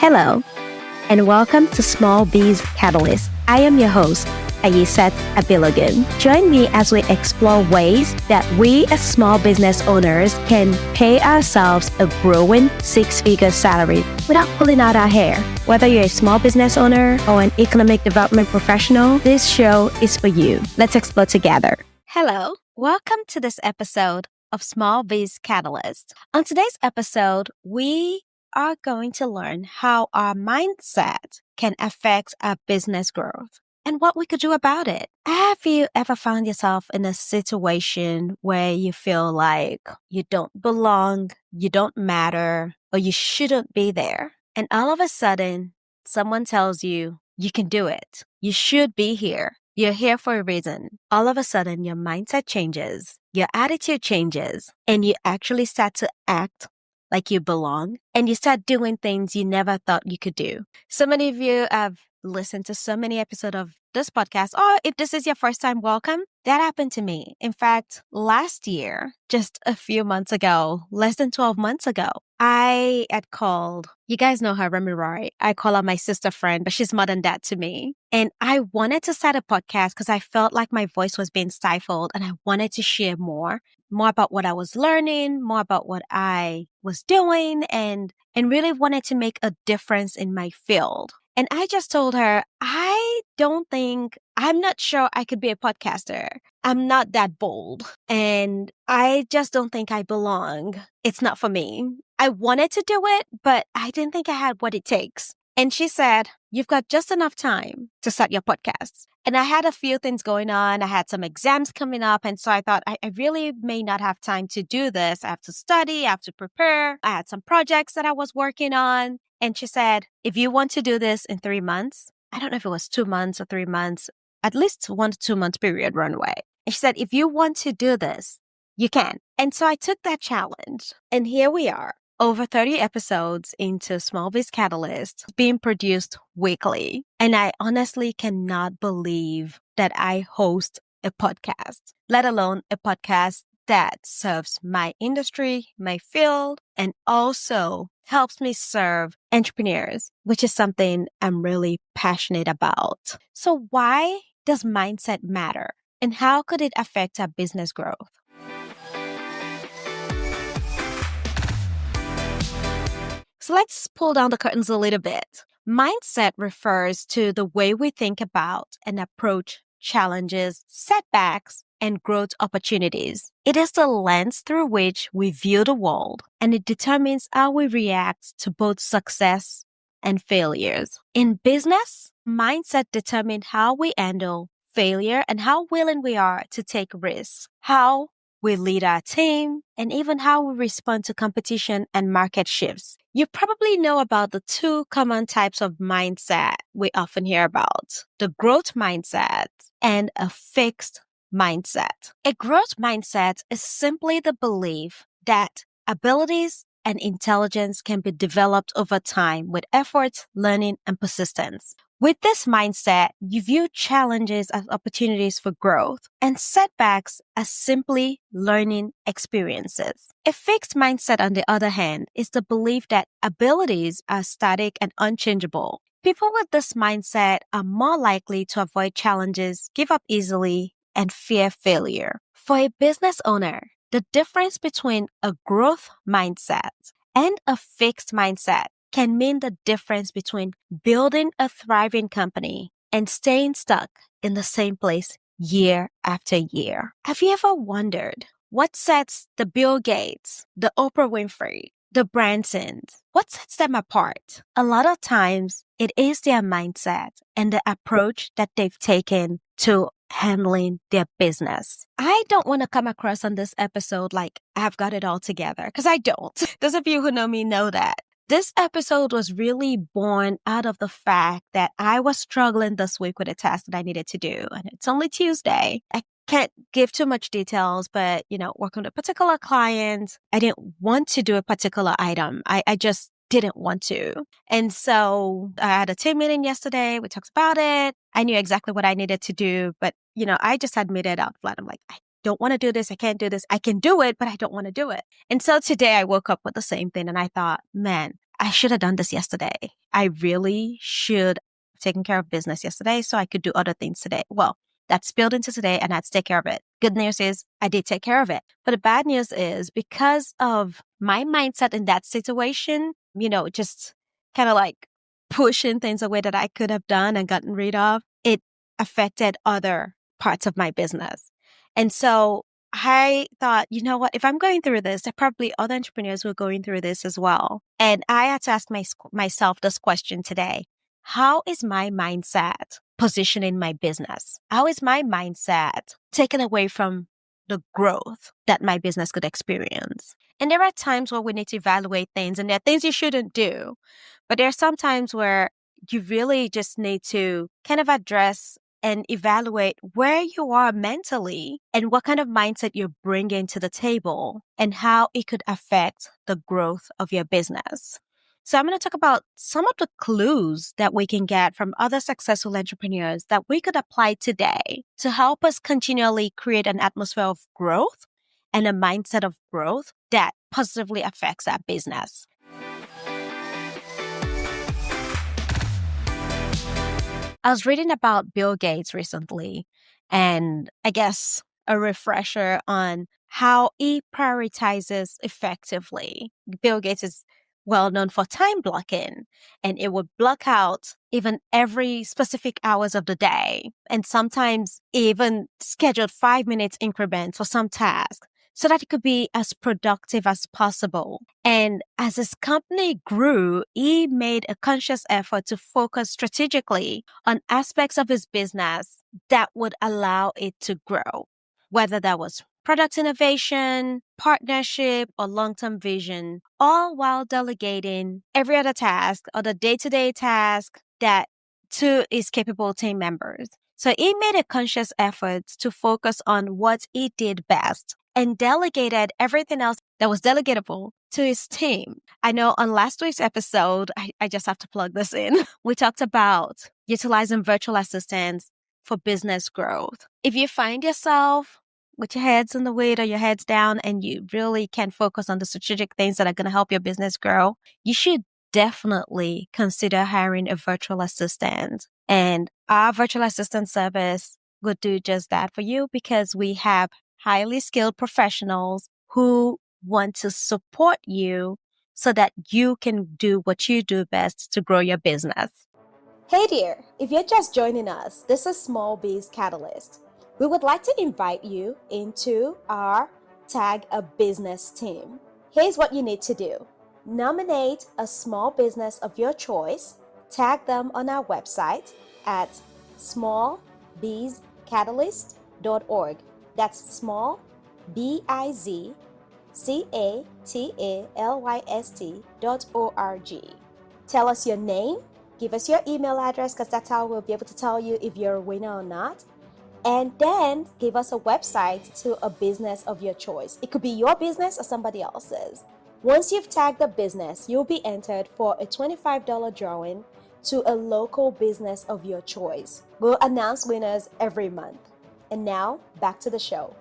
Hello, and welcome to Small Biz Catalyst. I am your host, Ayisat Abilogun. Join me as we explore ways that we as small business owners can pay ourselves a growing six-figure salary without pulling out our hair. Whether you're a small business owner or an economic development professional, this show is for you. Let's explore together. Hello, welcome to this episode of Small Biz Catalyst. On today's episode, we are going to learn how our mindset can affect our business growth and what we could do about it. Have you ever found yourself in a situation where you feel like you don't belong, you don't matter, or you shouldn't be there? And all of a sudden, someone tells you, you can do it. You should be here. You're here for a reason. All of a sudden, your mindset changes, your attitude changes, and you actually start to act like you belong, and you start doing things you never thought you could do. So many of you have listened to so many episodes of this podcast, or if this is your first time, welcome. That happened to me. In fact, last year, just a few months ago, less than 12 months ago, I had called, you guys know her, Remy Roy. I call her my sister friend, but she's more than that to me. And I wanted to start a podcast because I felt like my voice was being stifled and I wanted to share more about what I was learning, more about what I was doing, and really wanted to make a difference in my field. And I just told her, I'm not sure I could be a podcaster. I'm not that bold. And I just don't think I belong. It's not for me. I wanted to do it, but I didn't think I had what it takes. And she said, you've got just enough time to start your podcast. And I had a few things going on. I had some exams coming up. And so I thought I really may not have time to do this. I have to study. I have to prepare. I had some projects that I was working on. And she said, if you want to do this in 3 months, I don't know if it was 2 months or 3 months, at least 1 to 2 months period runway. And she said, if you want to do this, you can. And so I took that challenge. And here we are. Over 30 episodes into Small Biz Catalyst being produced weekly. And I honestly cannot believe that I host a podcast, let alone a podcast that serves my industry, my field, and also helps me serve entrepreneurs, which is something I'm really passionate about. So why does mindset matter? And how could it affect our business growth? So let's pull down the curtains a little bit. Mindset refers to the way we think about and approach challenges, setbacks, and growth opportunities. It is the lens through which we view the world, and it determines how we react to both success and failures. In business, mindset determines how we handle failure and how willing we are to take risks, how we lead our team, and even how we respond to competition and market shifts. You probably know about the two common types of mindset we often hear about, the growth mindset and a fixed mindset. A growth mindset is simply the belief that abilities and intelligence can be developed over time with effort, learning, and persistence. With this mindset, you view challenges as opportunities for growth and setbacks as simply learning experiences. A fixed mindset, on the other hand, is the belief that abilities are static and unchangeable. People with this mindset are more likely to avoid challenges, give up easily, and fear failure. For a business owner, the difference between a growth mindset and a fixed mindset can mean the difference between building a thriving company and staying stuck in the same place year after year. Have you ever wondered what sets the Bill Gates, the Oprah Winfrey, the Bransons, what sets them apart? A lot of times it is their mindset and the approach that they've taken to handling their business. I don't want to come across on this episode like I've got it all together, because I don't. Those of you who know me know that. This episode was really born out of the fact that I was struggling this week with a task that I needed to do. And it's only Tuesday. I can't give too much details, but, working with a particular client, I didn't want to do a particular item. I just didn't want to. And so I had a team meeting yesterday. We talked about it. I knew exactly what I needed to do, but, I just admitted out flat. I'm like, I don't want to do this. I can't do this. I can do it, but I don't want to do it. And so today I woke up with the same thing and I thought, man, I should have done this yesterday. I really should have taken care of business yesterday so I could do other things today. Well, that spilled into today and I had to take care of it. Good news is I did take care of it. But the bad news is because of my mindset in that situation, just kind of like pushing things away that I could have done and gotten rid of, it affected other parts of my business. And so I thought, you know what, if I'm going through this, there are probably other entrepreneurs who are going through this as well. And I had to ask myself this question today. How is my mindset positioning my business? How is my mindset taken away from the growth that my business could experience? And there are times where we need to evaluate things, and there are things you shouldn't do. But there are some times where you really just need to kind of address and evaluate where you are mentally and what kind of mindset you're bringing to the table and how it could affect the growth of your business. So I'm going to talk about some of the clues that we can get from other successful entrepreneurs that we could apply today to help us continually create an atmosphere of growth and a mindset of growth that positively affects our business. I was reading about Bill Gates recently, and I guess a refresher on how he prioritizes effectively. Bill Gates is well known for time blocking, and it would block out even every specific hours of the day, and sometimes even scheduled 5 minutes increments for some tasks, so that it could be as productive as possible. And as his company grew, he made a conscious effort to focus strategically on aspects of his business that would allow it to grow, whether that was product innovation, partnership, or long-term vision, all while delegating every other task or the day-to-day task that to his capable team members. So he made a conscious effort to focus on what he did best and delegated everything else that was delegatable to his team. I know on last week's episode, I just have to plug this in. We talked about utilizing virtual assistants for business growth. If you find yourself with your heads in the weight or your heads down and you really can focus on the strategic things that are going to help your business grow, you should definitely consider hiring a virtual assistant. And our virtual assistant service would do just that for you because we have highly skilled professionals who want to support you so that you can do what you do best to grow your business. Hey there, if you're just joining us, this is Small Biz Catalyst. We would like to invite you into our Tag a Business team. Here's what you need to do. Nominate a small business of your choice, tag them on our website at smallbizcatalyst.org. That's small, BIZCATALYST.org. Tell us your name, give us your email address because that's how we'll be able to tell you if you're a winner or not. And then give us a website to a business of your choice. It could be your business or somebody else's. Once you've tagged a business, you'll be entered for a $25 drawing to a local business of your choice. We'll announce winners every month. And now, back to the show.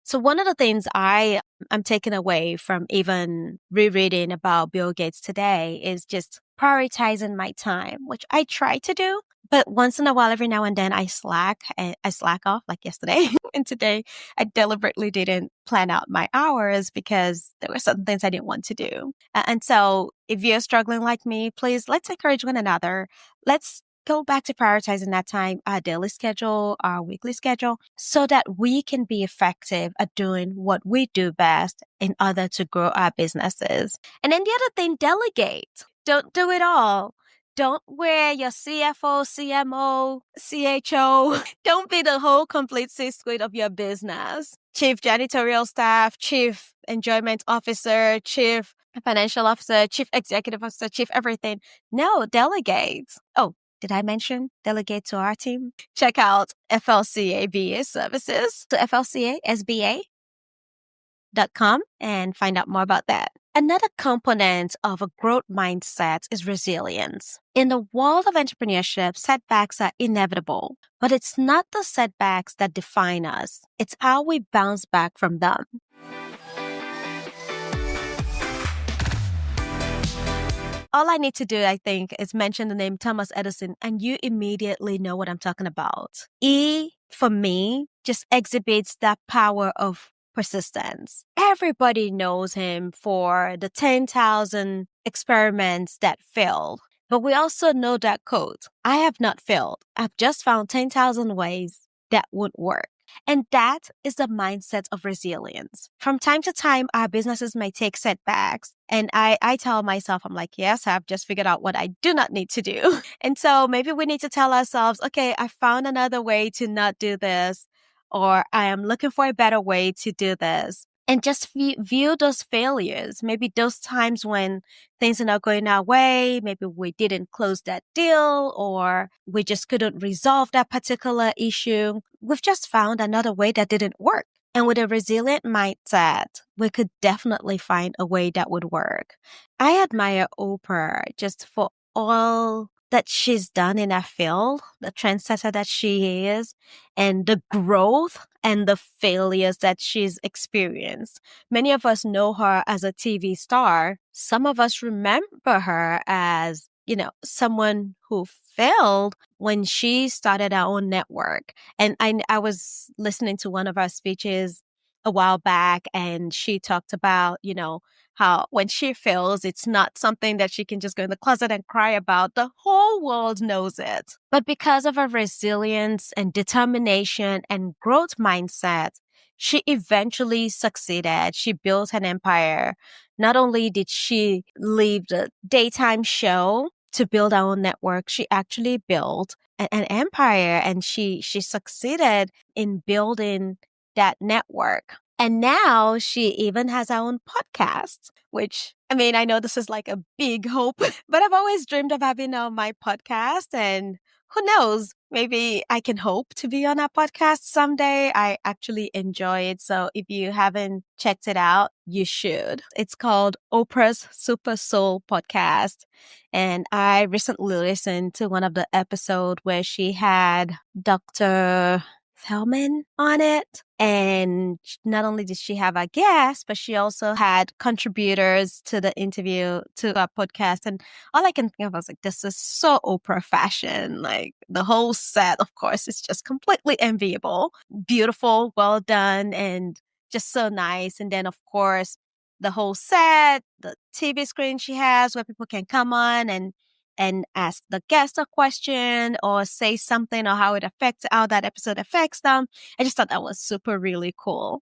So one of the things I'm taking away from even rereading about Bill Gates today is just prioritizing my time, which I try to do. But once in a while, every now and then, I slack off like yesterday. And today, I deliberately didn't plan out my hours because there were certain things I didn't want to do. And so if you're struggling like me, please, let's encourage one another. Let's go back to prioritizing that time, our daily schedule, our weekly schedule, so that we can be effective at doing what we do best in order to grow our businesses. And then the other thing, delegate. Don't do it all. Don't wear your CFO, CMO, CHO. Don't be the whole complete C-suite of your business. Chief janitorial staff, chief enjoyment officer, chief financial officer, chief executive officer, chief everything. No, delegate. Oh, did I mention delegate to our team? Check out FLCA BA services to FLCASBA.com and find out more about that. Another component of a growth mindset is resilience. In the world of entrepreneurship, setbacks are inevitable, but it's not the setbacks that define us. It's how we bounce back from them. all I need to do, I think, is mention the name Thomas Edison, and you immediately know what I'm talking about. E, for me, just exhibits that power of persistence. Everybody knows him for the 10,000 experiments that failed. But we also know that quote, I have not failed. I've just found 10,000 ways that would work. And that is the mindset of resilience. From time to time, our businesses may take setbacks. And I tell myself, I'm like, yes, I've just figured out what I do not need to do. And so maybe we need to tell ourselves, okay, I found another way to not do this, or I am looking for a better way to do this. And just view those failures, maybe those times when things are not going our way, maybe we didn't close that deal, or we just couldn't resolve that particular issue. We've just found another way that didn't work. And with a resilient mindset, we could definitely find a way that would work. I admire Oprah just for all that she's done in that field, the trendsetter that she is, and the growth and the failures that she's experienced. Many of us know her as a TV star. Some of us remember her as, someone who failed when she started her own network. And I was listening to one of her speeches a while back, and she talked about, how when she fails, it's not something that she can just go in the closet and cry about. The whole world knows it. But because of her resilience and determination and growth mindset, she eventually succeeded. She built an empire. Not only did she leave the daytime show to build her own network, she actually built an empire, and she succeeded in building that network. And now she even has her own podcast, which, I know this is like a big hope, but I've always dreamed of having my podcast, and who knows, maybe I can hope to be on a podcast someday. I actually enjoy it. So if you haven't checked it out, you should. It's called Oprah's Super Soul Podcast. And I recently listened to one of the episodes where she had Dr. Feldman on it. And not only did she have a guest, but she also had contributors to the interview, to our podcast. And all I can think of was like, this is so Oprah fashion. Like the whole set, of course, is just completely enviable, beautiful, well done, and just so nice. And then, of course, the whole set, the TV screen she has where people can come on and ask the guest a question or say something or how that episode affects them. I just thought that was super really cool.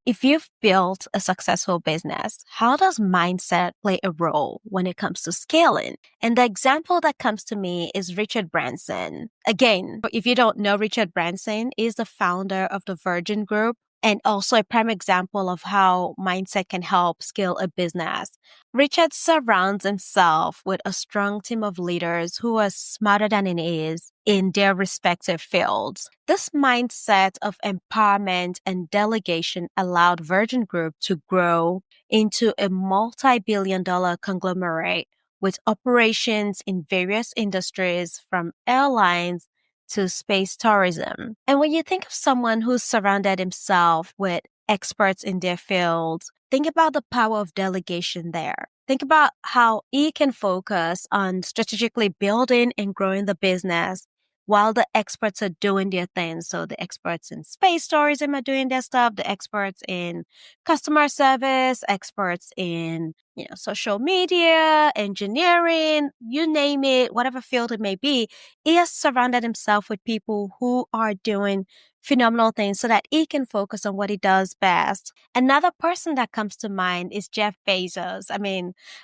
If you've built a successful business, how does mindset play a role when it comes to scaling? And the example that comes to me is Richard Branson. Again, if you don't know, Richard Branson is the founder of the Virgin Group, and also a prime example of how mindset can help scale a business. Richard surrounds himself with a strong team of leaders who are smarter than he is in their respective fields. This mindset of empowerment and delegation allowed Virgin Group to grow into a multi-billion-dollar conglomerate with operations in various industries from airlines to space tourism. And when you think of someone who's surrounded himself with experts in their field, think about the power of delegation there. Think about how he can focus on strategically building and growing the business while the experts are doing their thing. So the experts in space tourism are doing their stuff, the experts in customer service, experts in, social media, engineering, you name it, whatever field it may be. He has surrounded himself with people who are doing phenomenal things so that he can focus on what he does best. Another person that comes to mind is Jeff Bezos.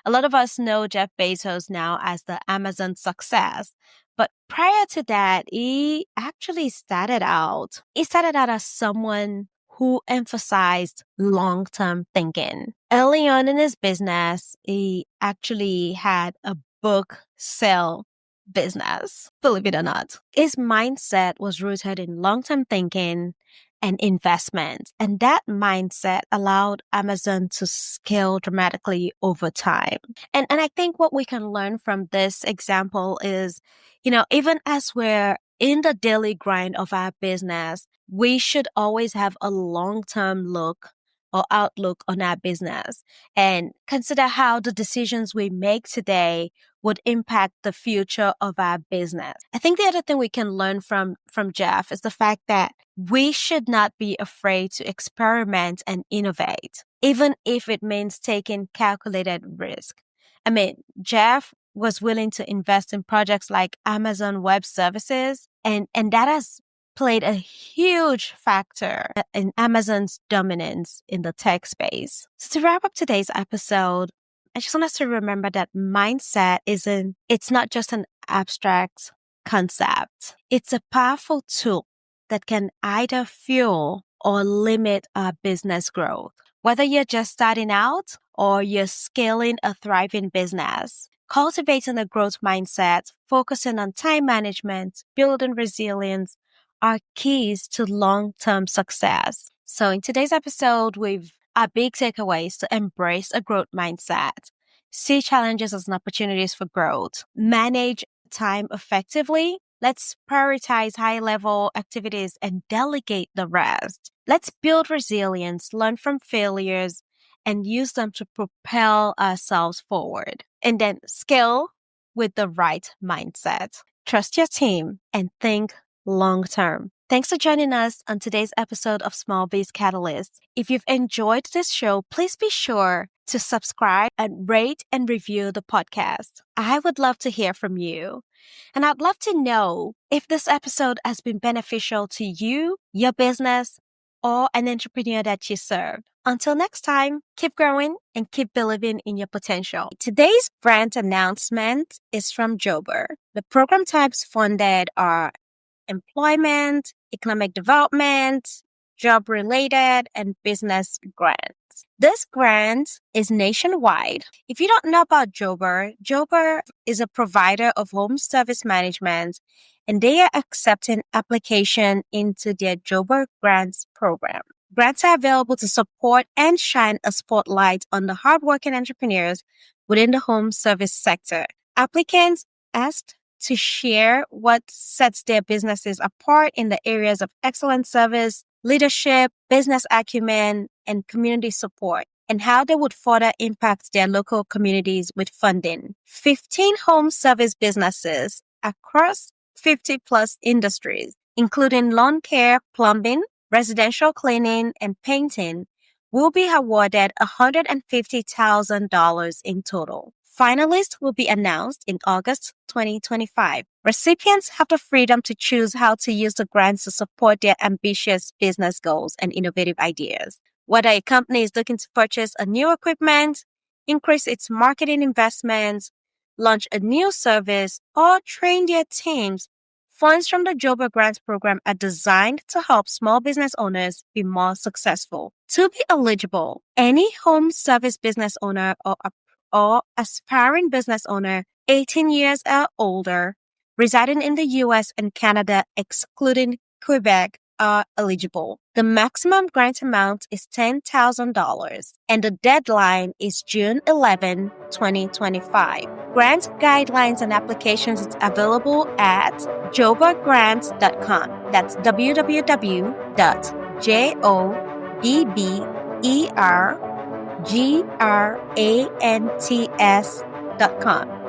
A lot of us know Jeff Bezos now as the Amazon success. But prior to that, he started out as someone who emphasized long-term thinking. Early on in his business, he actually had a book sale business, believe it or not. His mindset was rooted in long-term thinking and investment. And that mindset allowed Amazon to scale dramatically over time. And I think what we can learn from this example is, even as we're in the daily grind of our business, we should always have a long-term look or outlook on our business and consider how the decisions we make today would impact the future of our business. I think the other thing we can learn from Jeff is the fact that we should not be afraid to experiment and innovate, even if it means taking calculated risk. I mean, Jeff was willing to invest in projects like Amazon Web Services, and that has played a huge factor in Amazon's dominance in the tech space. So to wrap up today's episode, I just want us to remember that mindset it's not just an abstract concept. It's a powerful tool that can either fuel or limit our business growth. Whether you're just starting out or you're scaling a thriving business, cultivating a growth mindset, focusing on time management, building resilience are keys to long-term success. So in today's episode, our big takeaways to embrace a growth mindset, see challenges as opportunities for growth, manage time effectively. Let's prioritize high-level activities and delegate the rest. Let's build resilience, learn from failures, and use them to propel ourselves forward. And then scale with the right mindset. Trust your team and think long-term. Thanks for joining us on today's episode of Small Biz Catalyst. If you've enjoyed this show, please be sure to subscribe and rate and review the podcast. I would love to hear from you. And I'd love to know if this episode has been beneficial to you, your business, or an entrepreneur that you serve. Until next time, keep growing and keep believing in your potential. Today's brand announcement is from Jober. The program types funded are employment, economic development, job-related, and business grants. This grant is nationwide. If you don't know about Jober, Jober is a provider of home service management, and they are accepting application into their Jober Grants program. Grants are available to support and shine a spotlight on the hardworking entrepreneurs within the home service sector. Applicants asked to share what sets their businesses apart in the areas of excellent service, leadership, business acumen, and community support, and how they would further impact their local communities with funding. 15 home service businesses across 50 plus industries, including lawn care, plumbing, residential cleaning, and painting, will be awarded $150,000 in total. Finalists will be announced in August 2025. Recipients have the freedom to choose how to use the grants to support their ambitious business goals and innovative ideas. Whether a company is looking to purchase a new equipment, increase its marketing investments, launch a new service, or train their teams, funds from the Jober Grants program are designed to help small business owners be more successful. To be eligible, any home service business owner or aspiring business owner 18 years or older residing in the U.S. and Canada, excluding Quebec, are eligible. The maximum grant amount is $10,000 and the deadline is June 11, 2025. Grant guidelines and applications is available at jobergrants.com. That's www.jobergrants.com.